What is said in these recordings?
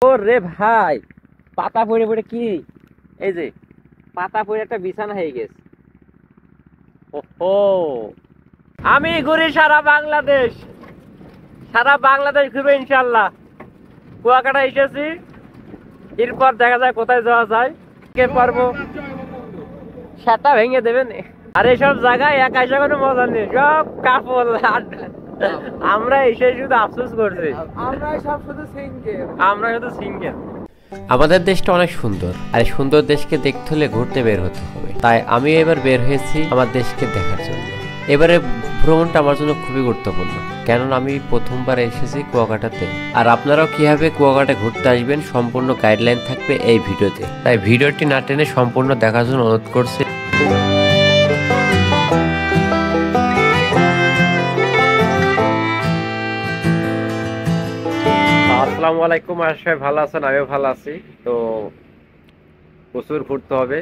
ও রে ভাই, পাতা পড়ে পড়ে কি এই যে পাতা পড়ে একটা বিছানা হয়ে গেছে। ও আমি ঘুরি সারা বাংলাদেশ, ঘুরবো ইনশাল্লাহ। কুয়াকাটা এসেছি, এরপর দেখা যায় কোথায় যাওয়া যায়, কে পারবো সেটা ভেঙে দেবেন। আর এইসব জায়গায় একা এসে কোনো মজা নেই, সব কাপড়। আমরা এসে শুধু আফসোস করছি, আমরা শুধু সিঙ্গেল। আমাদের দেশটা অনেক সুন্দর, আর সুন্দর দেশকে দেখতে হলে ঘুরতে বের হতে হবে। তাই আমি এবার বের হয়েছি আমার দেশকে দেখার জন্য। এবারে ভ্রমণটা আমার জন্য খুবই গুরুত্বপূর্ণ, কেননা আমি প্রথমবার এসেছি কুয়াকাটাতে। আর আপনারাও কিভাবে কুয়াকাটা ঘুরতে আসবেন সম্পূর্ণ গাইডলাইন থাকবে এই ভিডিওতে, তাই ভিডিওটি না টেনে সম্পূর্ণ দেখার জন্য অনুরোধ করছি। আসসালামু আলাইকুম, সবাই ভালো আছেন? আমিও ভালো আছি। তো প্রচুর ঘুরতে হবে।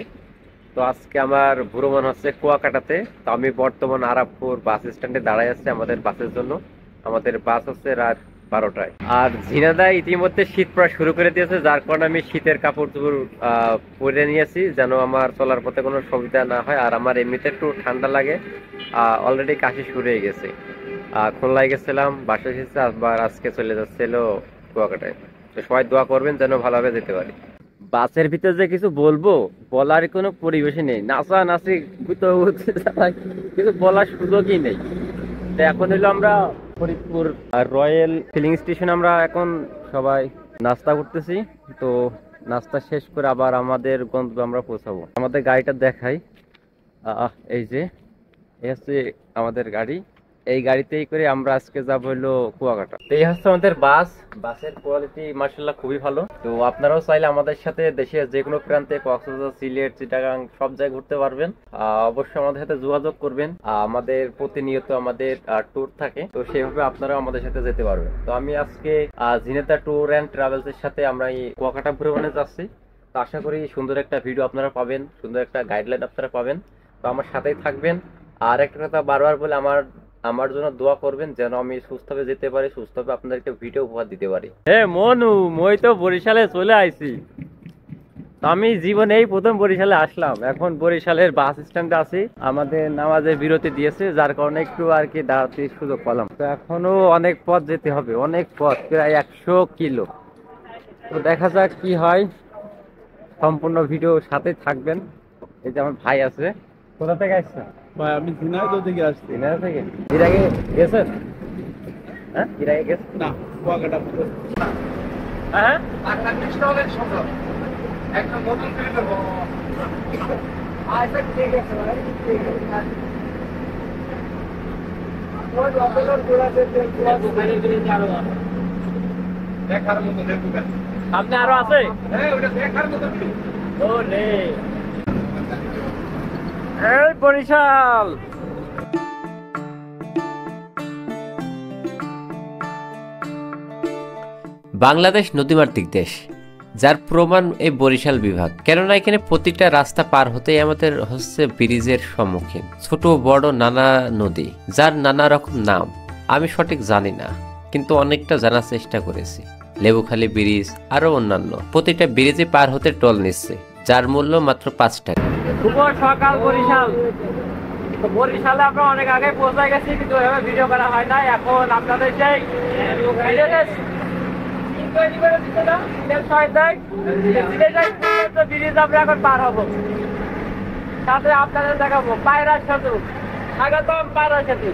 তো আজকে আমার ভ্রমণ হচ্ছে কুয়াকাটাতে। তো আমি বর্তমান আরাবপুর বাস স্ট্যান্ডে দাঁড়াই আছি আমাদের বাসের জন্য। আমাদের বাস হচ্ছে রাত 12টায়। আর ঝিনাদা ইতিমধ্যে শীত পড়া শুরু করে দিয়েছে, যার কারণে আমি শীতের কাপড় চোপড় পরে নিয়েছি, যেন আমার চলার পথে কোনো সুবিধা না হয়। আর আমার এমনিতে একটু ঠান্ডা লাগে, অলরেডি কাশি শুরু হয়ে গেছে। খুলনায় গেছিলাম, বাসায় এসেছে, আবার আজকে চলে যাচ্ছিল কুয়াকাটায়। তো সবাই দোয়া করবেন যেন ভালোভাবে যেতে পারি। বাসের ভিতরে যে কিছু বলবো, বলার কোনো পরিবেশই নেই। নাচা নাচি কিছু বলার সুযোগই নেই। তো এখন হলো আমরা ফরিদপুর রয়্যাল ফিলিং স্টেশন, আমরা এখন সবাই নাস্তা করতেছি। তো নাস্তা শেষ করে আবার আমাদের গন্তব্যে আমরা পৌঁছাবো। আমাদের গাড়িটা দেখাই, এই যে এই হচ্ছে আমাদের গাড়ি। এই গাড়িতেই করে আমরা আজকে যাবো হলো কুয়াকাটা। তো এই হচ্ছে আমাদের বাস। বাসের কোয়ালিটি মাশাআল্লাহ খুবই ভালো। তো আপনারাও চাইলে আমাদের সাথে দেশের যে কোনো প্রান্তে, কক্সবাজার, সিলেট, চিটাগাং সব জায়গায় ঘুরতে পারবেন। অবশ্যই আমাদের সাথে যোগাযোগ করবেন। আমাদের প্রতিনিয়ত আমাদের ট্যুর থাকে, তো সেইভাবে আপনারাও আমাদের সাথে যেতে পারবেন। তো আমি আজকে ঝিনেদা ট্যুর অ্যান্ড ট্রাভেলস এর সাথে আমরা এই কুয়াকাটা ভ্রমণে যাচ্ছি। তো আশা করি সুন্দর একটা ভিডিও আপনারা পাবেন, সুন্দর একটা গাইডলাইন আপনারা পাবেন। তো আমার সাথেই থাকবেন। আর একটা কথা বারবার বলে, আমার জন্য দোয়া করবেন যেন আমি সুস্থভাবে যেতে পারি, সুস্থভাবে আপনাদেরকে ভিডিও উপহার দিতে পারি। মনু, মই তো বরিশালে চলে আইছি। আমি জীবনে এই প্রথম বরিশালে আসলাম। এখন বরিশালের বাস স্ট্যান্ডে আছি, আমাদের নামাজের বিরতি দিয়েছে, যার কারণে একটু আর কি দাঁড়াতে সুযোগ পেলাম। তো এখনো অনেক পথ যেতে হবে, অনেক পথ, প্রায় 100 কিলো। তো দেখা যাক কি হয়, সম্পূর্ণ ভিডিও সাথে থাকবেন। এই যে আমার ভাই আছে। কোথা থেকে আসছেন ভাই? আমি ঝিনাইদহ থেকে আসছি। ঝিনাইদহ থেকে? এর আগে গেছেন? হ্যাঁ, এর আগে গেছেন? না, কুয়াকাটা। হ্যাঁ, একটা নতুন ফিল্টার আচ্ছা ঠিক আছে ভাই, ঠিক আছে। দেখার মতো লেবু গাছ। সামনে আরো আছে? হ্যাঁ, ওটা দেখার মতো। ও রে, এই বরিশাল। বাংলাদেশ নদীমাতৃক দেশ, যার প্রমাণ এই বরিশাল বিভাগ। কেননা এখানে প্রতিটা রাস্তা পার হতেই আমাদের হচ্ছে ব্রিজের সম্মুখীন, ছোট বড় নানা নদী, যার নানা রকম নাম আমি সঠিক জানি না, কিন্তু অনেকটা জানার চেষ্টা করেছি। লেবুখালী ব্রিজ আরো অন্যান্য। প্রতিটা ব্রিজে পার হতে টোল নিচ্ছে, যার মূল্য মাত্র 5 টাকা। শুভ সকাল বরিশাল। বরিশালে আমরা অনেক আগে পৌঁছে গেছি, কিন্তু এভাবে ভিডিও করা হয় না। এখন আপনাদের সেই ব্রিজ আমরা এখন পার হবো, সাথে আপনাদের দেখাবো পায়রা সেতু। স্বাগতম পায়রা সেতু।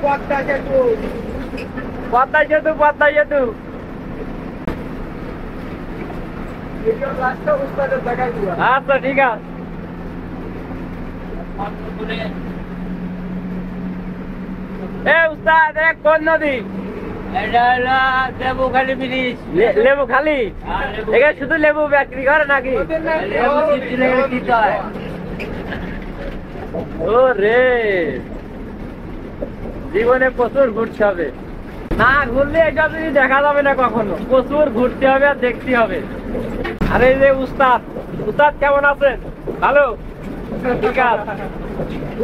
পদ্মা সেতু, পদ্মা সেতু, পদ্মা সেতু। আচ্ছা ঠিক আছে। উস্তাদ, কোন নদী? লেবুখালী ব্রিজ। লেবুখালী? এখানে শুধু লেবু বিক্রি করে নাকি? ও রে, জীবনে প্রচুর ঘুরতে হবে। না ঘুরলে এটা যদি দেখা যাবে না কখনো, প্রচুর ঘুরতে হবে আর দেখতে হবে। আরে এই যে উস্তাদ, উস্তাদ কেমন আছেন? ভালো, ঠিক আছে।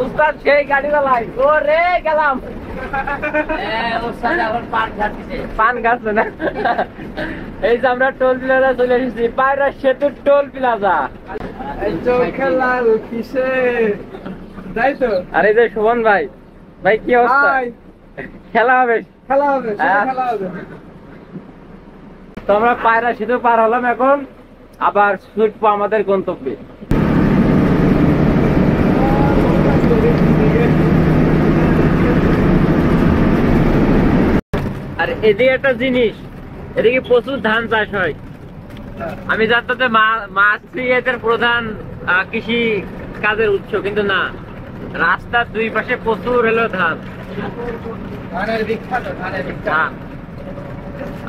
উস্তাদ সেই গাড়ি চালায়। ও রে গেলাম, পান গাছে না। এই যে আমরা টোল প্লাজা চলে এসেছি, পায়রা সেতুর টোল প্লাজা। আরে যে শোভন ভাই, ভাই কি অবস্থা? খেলা হবে, খেলা হবে, খেলা হবে। তো আমরা পায়রা সেতু পার হলাম, এখন আবার ছুটবো আমাদের গন্তব্যে। আর এদিকে একটা জিনিস, এদিকে প্রচুর ধান চাষ হয়। আমি জানতাম যে মাছ এদের প্রধান কৃষি কাজের উৎস, কিন্তু না, রাস্তার দুই পাশে প্রচুর হলো ধান।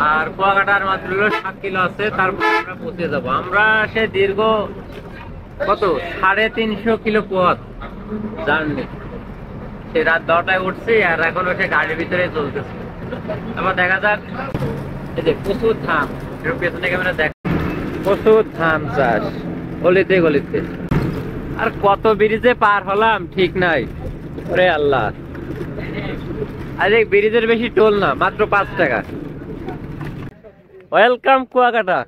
আর কুয়াকাটার মাত্র 7 কিলো আছে, তারপর আমরা পৌঁছে যাবো। আমরা সে দীর্ঘ কত 350 কিলো পথ জার্নি, সে রাত 10টায় উঠছি আর এখনো সে গাড়ির ভিতরে চলতেছে। আবার দেখা যাক। এই যে প্রচুর ধান, এর পেছনে ক্যামেরা দেখ, প্রচুর ধান চাষ গলিতে গলিতে। আর কত ব্রিজে পার হলাম ঠিক নাই, ওরে আল্লাহ। আর এই ব্রিজের বেশি টোল না, মাত্র 5 টাকা। ওয়েলকাম কুয়াকাটা।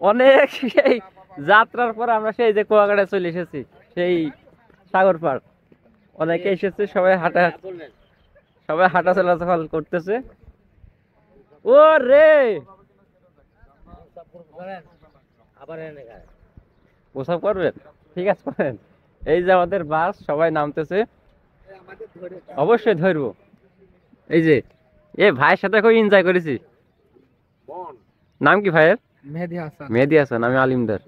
অনেক সেই যাত্রার পর আমরা সেই যে কুয়াকাটা চলে এসেছি, সেই সাগর পার। অনেকে এসেছে, সবাই হাঁটা চলাচল করতেছে। ও রে ওসব করবেন, ঠিক আছে করেন। এই যে আমাদের বাস, সবাই নামতেছে, অবশ্যই ধরবো। এই যে এ ভাইয়ের সাথে খুব এনজয় করেছি। নাম কি ভাইয়ের? মেহেদি হাসান। আমি আলিমদার।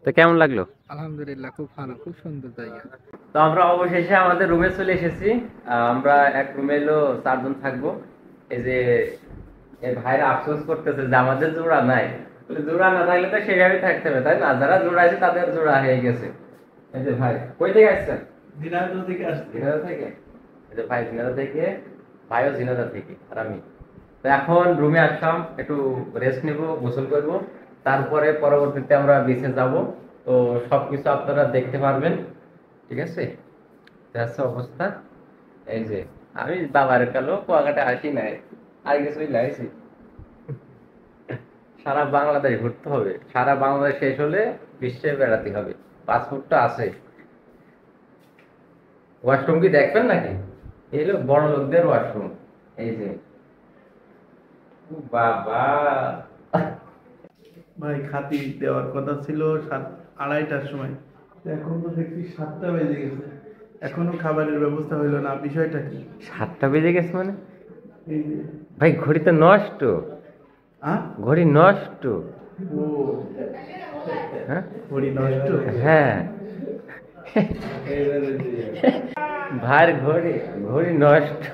তো কেমন লাগলো? আলহামদুলিল্লাহ, খুব ভালো, খুব সুন্দর জায়গা। তো আমরা অবশেষে আমাদের রুমে চলে এসেছি। আমরা এক রুমে 4 জন থাকবো। এই যে ভাইরা আফসোস করতেছে যে আমাদের জোড়া নাই। জোড়া না থাকলে তো সেভাবে থাকতে হবে, তাই না? যারা জোড়া আছে তাদের জোড়া হয়ে গেছে। এই যে ভাই কই থেকে আসছেন? দিনাজপুর থেকে আসছি। দিনাজপুর থেকে? এই যে ভাই দিনাজপুর থেকে, ভাইও দিনাজপুর থেকে, আর আমি। তো এখন রুমে আসলাম, একটু রেস্ট নেব, গোসল করব, তারপরে পরবর্তীতে আমরা বিচে যাব। তো সবকিছু আপনারা দেখতে পারবেন, ঠিক আছে? অবস্থা এই যে আমি বাবার কালো কুয়াকাটা আসি নাই, আর কিছুই লাইছি। সারা বাংলাদেশ ঘুরতে হবে, সারা বাংলাদেশ শেষ হলে বিশ্বে বেড়াতে হবে। পাসপোর্টটা আছে। ওয়াশরুম কি দেখবেন নাকি? এই হলো বড় লোকদের ওয়াশরুম। এই যে বাবা, ভাই খাতি দেওয়ার কথা ছিল 2:30টার সময়, এখন তো দেখছি 7টা বেজে গেছে, এখনো খাবারের ব্যবস্থা হইলো না। বিষয়টা কি? 7টা বেজে গেছে মানে? এই যে ভাই ঘড়ি তো নষ্ট, ঘড়ি নষ্ট। ও হ্যাঁ ঘড়ি নষ্ট? হ্যাঁ ভাইয়ের ঘড়ি নষ্ট।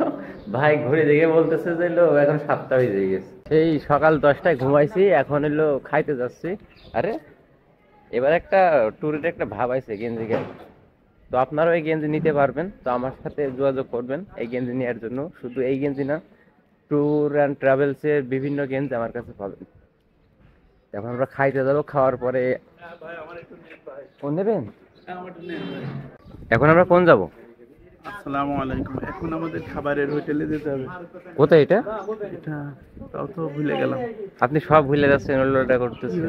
ভাই ঘড়ি দেখে বলতেছে যে এখন 7টা বেজে গেছে। সেই সকাল 10টায় ঘুমাইছি, এখন খাইতে যাচ্ছি। আরে এবার একটা ট্যুরের একটা ভাব আছে গেঞ্জি গায়ে। তো আপনারাও এই গেঞ্জি নিতে পারবেন। তো আমার সাথে যোগাযোগ করবেন এই গেঞ্জি নেওয়ার জন্য। শুধু এই গেঞ্জি না, ট্যুর অ্যান্ড ট্রাভেলসের বিভিন্ন গেঞ্জি আমার কাছে পাবেন। এখন আমরা খাইতে যাবো, খাওয়ার পরে কোন নেবেন? এখন আমরা কোন যাব? আসসালামু আলাইকুম। এখন আমাদের খাবারের হোটেলে যেতে হবে। কোথায় এটা? এটা তাও তো ভুলে গেলাম। আপনি সব ভুলে যাচ্ছেন, ওটা করতেছেন।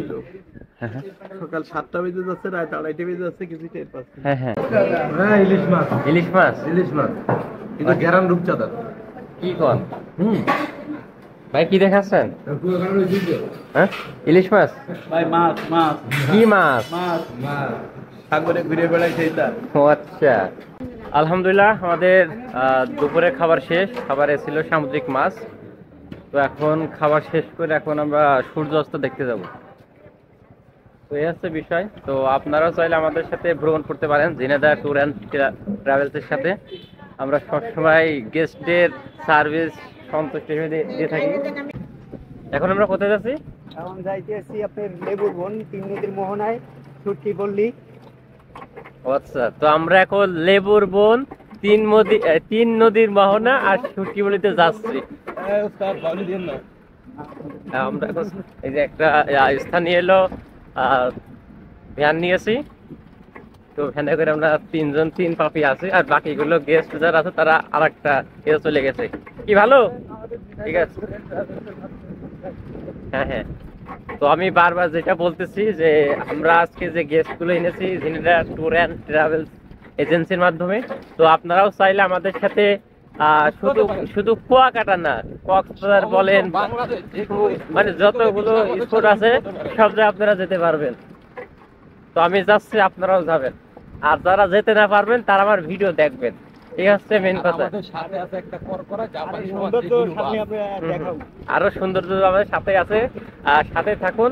হ্যাঁ সকাল 7টা বেজে যাচ্ছে, রাত 2:30 বেজে যাচ্ছে, কিছু টের পাচ্ছি না। হ্যাঁ হ্যাঁ, ইলিশ মাছ, ইলিশ মাছ। ইলিশ মাছ। এটা গ্যারান রূপচাঁদা। কি কন? ভাই কি দেখাচ্ছেন? হ্যাঁ ইলিশ মাছ। ভাই মাছ, মাছ, কি মাছ? মাছ, মাছ সাগরে ঘুরে বেড়াই সেইটা। ও আচ্ছা। আলহামদুলিল্লাহ, আমাদের দুপুরের খাবার শেষ। খাবারে ছিল সামুদ্রিক মাছ। তো এখন খাবার শেষ করে এখন আমরা সূর্যাস্ত দেখতে যাব। তো এই হচ্ছে বিষয়। তো আপনারাও চাইলে আমাদের সাথে ভ্রমণ করতে পারেন ঝিনাইদহ ট্যুর অ্যান্ড ট্রাভেলসের সাথে। আমরা সবসময় গেস্টদের সার্ভিস সন্তুষ্ট হিসেবে দিয়ে থাকি। এখন আমরা কোথায় যাচ্ছি? এখন যাইতেছি আপনার লেবুর বন, 3 নদীর মোহনায়, ছুটকি পল্লী। আচ্ছা, তো আমরা এখন লেবুর বন, 3 নদীর মোহনা আর সুটকিবলিতে যাচ্ছি। আমরা এখন এই যে একটা স্থানীয় এলো ভ্যান নিয়েছি, তো ভ্যানে করে আমরা তিন পাপি আছি, আর বাকিগুলো গেস্ট যারা আছে তারা আর একটা চলে গেছে। কি ভালো, ঠিক আছে। হ্যাঁ হ্যাঁ, তো আমি বারবার যেটা বলতেছি যে আমরা আজকে যে গেস্ট গুলো এনেছি জিনিরা ট্যুর অ্যান্ড ট্রাভেলস এজেন্সির মাধ্যমে, তো আপনারাও চাইলে আমাদের সাথে শুধু কুয়াকাটা না, কক্সবাজার বলেন, মানে যতগুলো স্পট আছে সব জায়গায় আপনারা যেতে পারবেন। তো আমি যাচ্ছি, আপনারাও যাবেন, আর যারা যেতে না পারবেন তারা আমার ভিডিও দেখবেন, এই হচ্ছে মেন কথা। আরো সৌন্দর্য আমাদের সাথে আছে, আর সাথে থাকুন।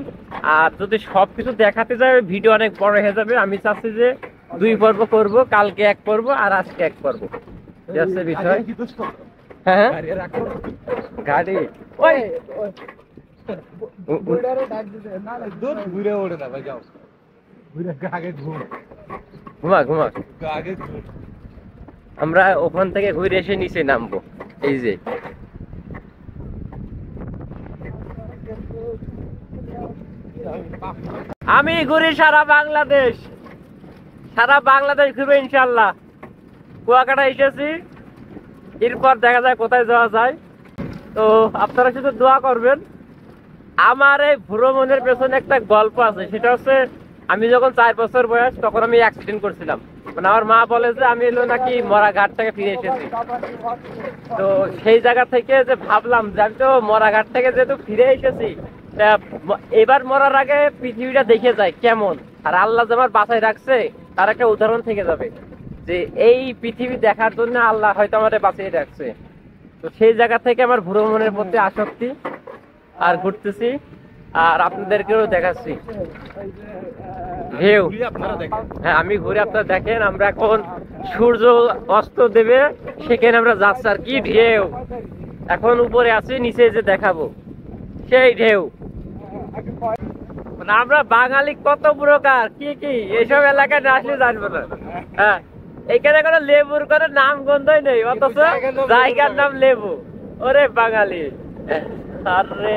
আর যদি সবকিছু দেখাতে যায় ভিডিও অনেক বড় হয়ে যাবে। আমি চাচ্ছি যে 2 পর্ব করব, কালকে 1 পর্ব আর আজকে 1 পর্ব, হচ্ছে বিষয়। হ্যাঁ গাড়ি ওই ঘুমা আমরা ওখান থেকে ঘুরে এসে নিচে নামবো। এই যে আমি ঘুরি সারা বাংলাদেশ ঘুরবো ইনশাল্লাহ। কুয়াকাটা এসেছি, এরপর দেখা যায় কোথায় যাওয়া যায়। তো আপনারা শুধু দোয়া করবেন। আমার এই ভ্রমণের পেছনে একটা গল্প আছে, সেটা হচ্ছে আমি যখন 4 বছর বয়স তখন আমি অ্যাক্সিডেন্ট করছিলাম। মানে আমার মা বলে যে আমি এলো নাকি মরা ঘাট থেকে ফিরে এসেছি। তো সেই জায়গা থেকে যে ভাবলাম যে আমি তো মরা ঘাট থেকে যেহেতু ফিরে এসেছি, এবার মরার আগে পৃথিবীটা দেখে যায় কেমন, আর আল্লাহ যে আমার বাঁচায় রাখছে তার একটা উদাহরণ থেকে যাবে যে এই পৃথিবী দেখার জন্য আল্লাহ হয়তো আমাদের বাঁচিয়ে রাখছে। তো সেই জায়গা থেকে আমার ভ্রমণের প্রতি আসক্তি, আর ঘুরতেছি আর আপনাদেরকেও দেখাচ্ছি ঢেউ। হ্যাঁ আমি ঘুরে আপনারা দেখেন, আমরা এখন সূর্য অস্ত দেবে সেখানে আমরা যাচ্ছি, আর কি ঢেউ। এখন উপরে আছি, নিচে যে দেখাবো সেই ঢেউ। মানে আমরা বাঙালি কত প্রকার কি কি এইসব এলাকায় না আসলে জানবো না। হ্যাঁ এখানে কোনো লেবুর কোনো নাম গন্ধই নেই, অথচ জায়গার নাম লেবু। ওরে বাঙালি, আরে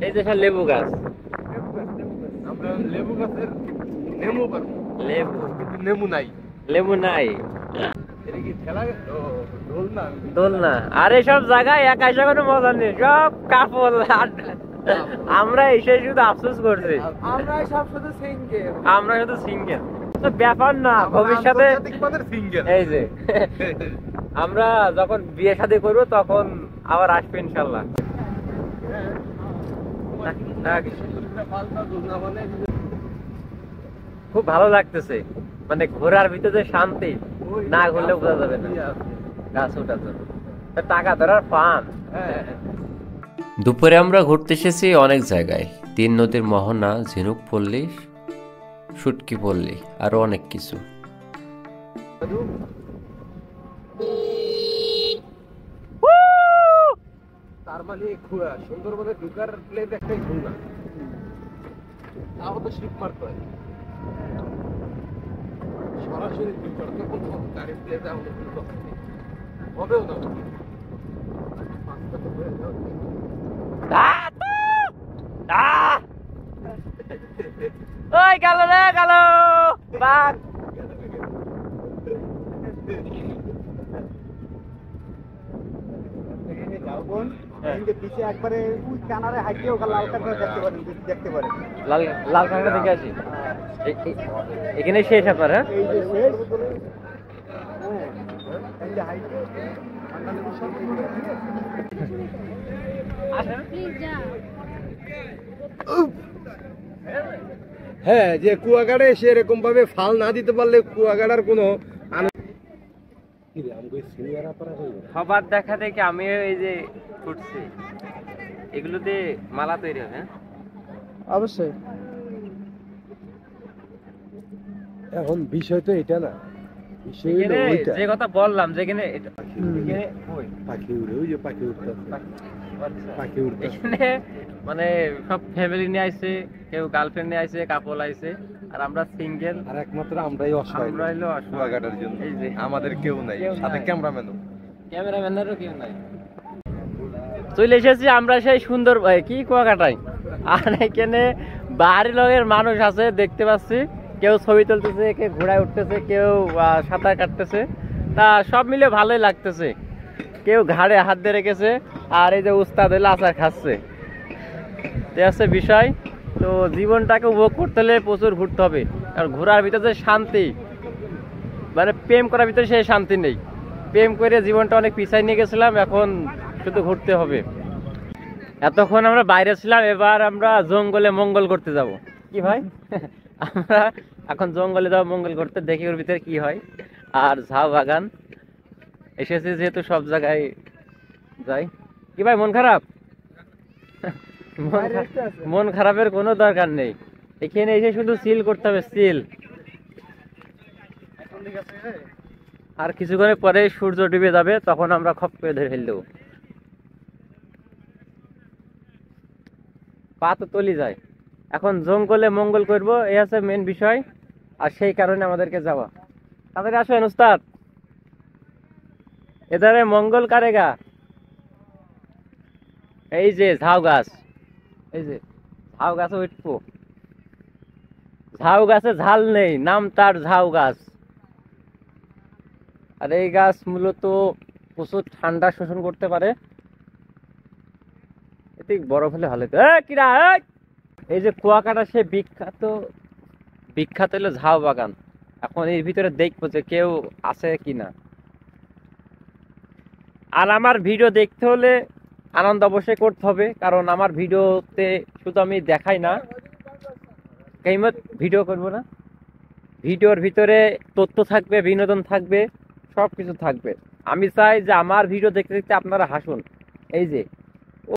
এই যে লেবু গাছ, লেবু গাছের লেবু নাই দোলনা দোলনা। আর এইসব জায়গায় একা এসে কোনো মজা নেই, সব কাপড়। আমরা এসে শুধু আফসোস করছি, আমরা শুধু সিঙ্গেল। ব্যাপার না, ভবিষ্যতে এই যে আমরা যখন বিয়ে শাদী করবো তখন আবার আসবে ইনশাল্লাহ। খুব ভালো লাগতেছে, মানে ঘোরার ভিতরে শান্তি না ঘুরলে বোঝা যাবে না। গাছ ওঠার জন্য টাকা ধরার পান। দুপুরে আমরা ঘুরতে এসেছি অনেক জায়গায়, 3 নদীর মোহনা, ঝিনুক পল্লী, শুটকি পল্লী, আরো অনেক কিছু। তার মানে সুন্দরবনে ঢুকার প্লেস একটাই খুলনা, তাও তো শিপ মারতে হয় সরাসরি গাড়ির প্লেসে আমাদের হবেও না। ওই গেল রে গেল বাঘ। পিছিয়ে একবারে ওই কানারে হাইটেও লাল কাঁকড়া দেখতে পারেন। লাল কাঁকড়া দেখে আসি, এখানে শেষ আপনার। হ্যাঁ এই যে শেষ, এই যে হাইটে হ্যাঁ, যে কুয়াকাটা এসে এরকম ভাবে ফাল না দিতে পারলে কুয়াকাটার কোনো সবার দেখা দেখে আমিও এই যে ফুটছি, এগুলোতে মালা তৈরি হবে। অবশ্যই। এখন বিষয় তো এটা না, বিষয় হলো ওইটা। যে কথা বললাম যেখানে পাখি উড়ে, ওই যে পাখি উঠতে পাখি উঠতে এখানে মানে সব ফ্যামিলি নিয়ে আইছে, কেউ গার্লফ্রেন্ড নিয়ে আইছে, কাপল আইছে, আর আমরা সিঙ্গেল। আর একমাত্র আমরাই অসহায় আমরা হইলো অসহায়। কুয়াকাটার জন্য এই যে আমাদের কেউ নাই, কেউ সাথে নাই। ক্যামেরাম্যানও। ক্যামেরাম্যানেরও কেউ নাই। চলে এসেছি আমরা সেই সুন্দর কি কুয়াকাটায়। আর এখানে বাড়ি লগের মানুষ আছে দেখতে পাচ্ছি, কেউ ছবি তুলতেছে, কেউ ঘোড়ায় উঠতেছে, কেউ সাঁতার কাটতেছে। তা সব মিলে ভালোই লাগতেছে। কেউ ঘাড়ে হাত দিয়ে রেখেছে, আর এই যে উস্তাদ হইলো আচার খাচ্ছে। এই হচ্ছে বিষয়। তো জীবনটাকে উপভোগ করতে হলে প্রচুর ঘুরতে হবে, আর ঘোরার ভিতরে যে শান্তি, মানে প্রেম করার ভিতরে সেই শান্তি নেই। প্রেম করে জীবনটা অনেক পিছায় নিয়ে গেছিলাম, এখন শুধু ঘুরতে হবে। এতক্ষণ আমরা বাইরে ছিলাম, এবার আমরা জঙ্গলে মঙ্গল করতে যাব। কি ভাই? আমরা এখন জঙ্গলে যাবো মঙ্গল করতে, দেখি ওর ভিতরে কি হয়। আর ঝাউ বাগান এসেছি যেহেতু সব জায়গায় যাই। কি ভাই মন খারাপ? মন খারাপের কোনো দরকার নেই, এখানে এসে শুধু চিল করতে হবে, চিল। আর কিছুক্ষণের পরে সূর্য ডুবে যাবে, তখন আমরা খপ করে ধরে ফেল দেবো। পা তো তলি যায়। এখন জঙ্গলে মঙ্গল করবো, এই হচ্ছে মেন বিষয়, আর সেই কারণে আমাদেরকে যাওয়া। তাদের আসেন উস্তাদ, এধারে মঙ্গল কারেগা। এই যে ঝাউ গাছ, এই যে ঝাউ গাছে উঠবো। ঝাউ গাছে ঝাল নেই, নাম তার ঝাউ গাছ। আর এই গাছ মূলত প্রচুর ঠান্ডা শোষণ করতে পারে। এতে বরফ হলে ভালো হতো। কিরা এই যে কুয়াকাটা সে বিখ্যাত, বিখ্যাত হলো ঝাউ বাগান। এখন এর ভিতরে দেখবো যে কেউ আছে কিনা। আর আমার ভিডিও দেখতে হলে আনন্দ অবশ্যই করতে হবে, কারণ আমার ভিডিওতে শুধু আমি দেখাই না, কেমন ভিডিও করব না, ভিডিওর ভিতরে তথ্য থাকবে, বিনোদন থাকবে, সব কিছু থাকবে। আমি চাই যে আমার ভিডিও দেখতে দেখতে আপনারা হাসুন। এই যে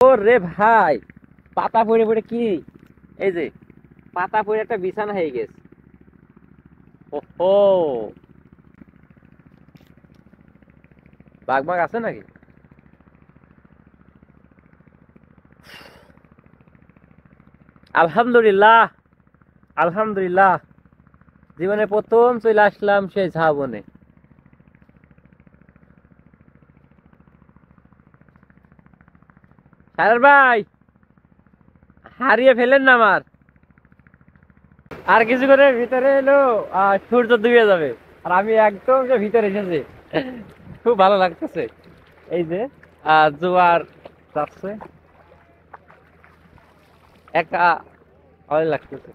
ও রে ভাই, পাতা পড়ে পড়ে কি, এই যে পাতা পড়ে একটা বিছানা হয়ে গেছে। ওহো, বাঘ বাঘ আছে নাকি? আলহামদুলিল্লাহ, আলহামদুলিল্লাহ, জীবনে প্রথম চলে আসলাম সেই ঝাউ বনে। সারার ভাই হারিয়ে ফেলেন না আমার। আর কিছু করে ভিতরে এলো সূর্য ডুবে যাবে, আর আমি একদম যে ভিতরে এসেছি, খুব ভালো লাগতেছে। এই যে জোয়ার যাচ্ছে, একা ভালো লাগতেছে।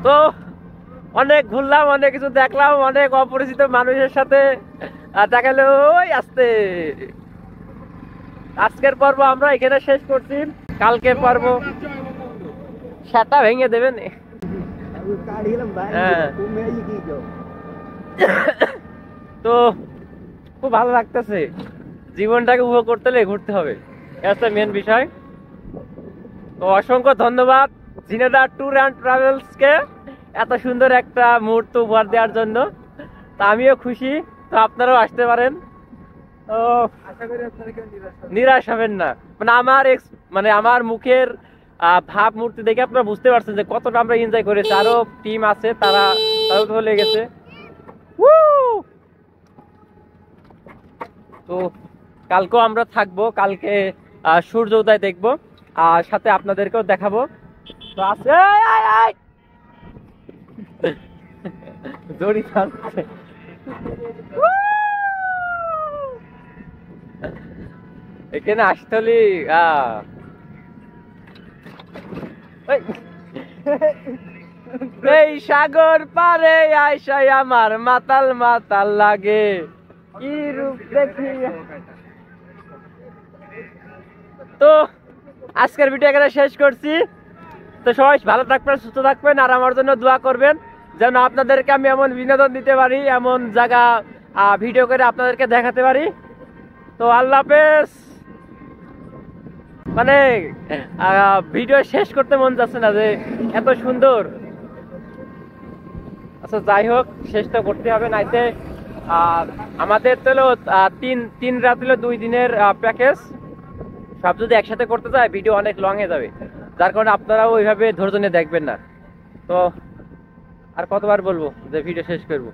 তো অনেক ঘুরলাম, অনেক কিছু দেখলাম, অনেক অপরিচিত মানুষের সাথে দেখা গেল। ওই আসতে আজকের পর্ব আমরা এখানে শেষ করছি। কালকের পর্ব সেটা ভেঙে দেবেন। হ্যাঁ, তো খুব ভালো লাগতেছে। জীবনটাকে উপভোগ করতে হলে ঘুরতে হবে, এটা মেন বিষয়। তো অসংখ্য ধন্যবাদ ঝিনেদা ট্যুর অ্যান্ড ট্রাভেলস কে এত সুন্দর একটা মুহূর্ত উপহার দেওয়ার জন্য। তা আমিও খুশি, তো আপনারাও আসতে পারেন। তো আশা করি আপনারা কেউ নিরাশ হবেন না। মানে আমার মুখের ভাব মূর্তি দেখে আপনারা বুঝতে পারছেন যে কতটা আমরা এনজয় করেছি। আরো টিম আছে, তারাও তো লেগেছে। তো কালকেও আমরা থাকবো, কালকে সূর্য উদয় দেখবো, আর সাথে আপনাদেরকেও দেখাবো। তো আছে দড়ি থাকছে। এখানে আসতে হলে এই সাগর পারে আইসাই আমার মাতাল মাতাল লাগে, কি রূপ দেখি। তো আজকের ভিডিও এখানে শেষ করছি। তো সবাই ভালো থাকবেন, সুস্থ থাকবেন, আর আমার জন্য দোয়া করবেন যেন আপনাদেরকে আমি এমন বিনোদন দিতে পারি, এমন জায়গা ভিডিও করে আপনাদেরকে দেখাতে পারি। তো আল্লাহ হাফেজ। মানে ভিডিও শেষ করতে মন যাচ্ছে না যে এত সুন্দর। আচ্ছা যাই হোক, শেষ তো করতে হবে, নাইতে আমাদের তো হলো তিন রাত হলো 2 দিনের প্যাকেজ। সব যদি একসাথে করতে যায় ভিডিও অনেক লং হয়ে যাবে, যার কারণে আপনারাও ওইভাবে ধৈর্য নিয়ে দেখবেন না। তো আর কতবার বলবো যে ভিডিও শেষ করবো।